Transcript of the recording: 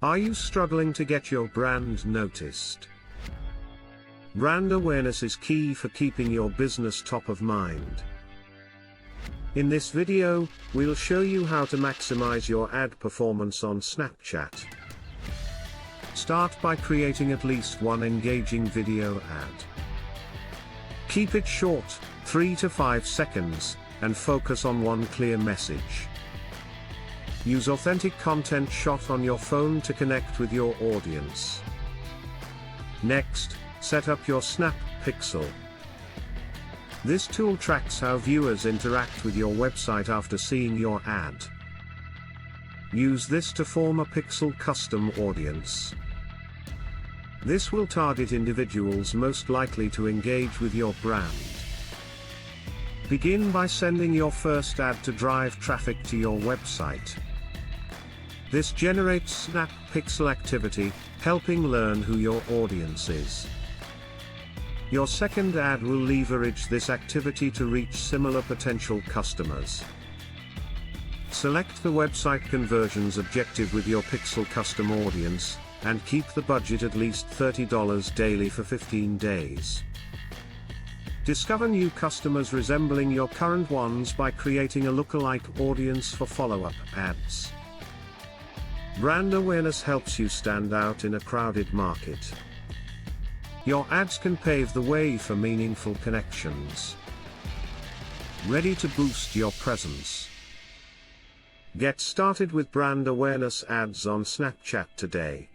Are you struggling to get your brand noticed? Brand awareness is key for keeping your business top of mind. In this video, we'll show you how to maximize your ad performance on Snapchat. Start by creating at least one engaging video ad. Keep it short, 3 to 5 seconds, and focus on one clear message. Use authentic content shot on your phone to connect with your audience. Next, set up your Snap Pixel. This tool tracks how viewers interact with your website after seeing your ad. Use this to form a pixel custom audience. This will target individuals most likely to engage with your brand. Begin by sending your first ad to drive traffic to your website. This generates Snap Pixel activity, helping learn who your audience is. Your second ad will leverage this activity to reach similar potential customers. Select the website conversions objective with your Pixel custom audience, and keep the budget at least $30 daily for 15 days. Discover new customers resembling your current ones by creating a lookalike audience for follow-up ads. Brand awareness helps you stand out in a crowded market. Your ads can pave the way for meaningful connections. Ready to boost your presence? Get started with brand awareness ads on Snapchat today.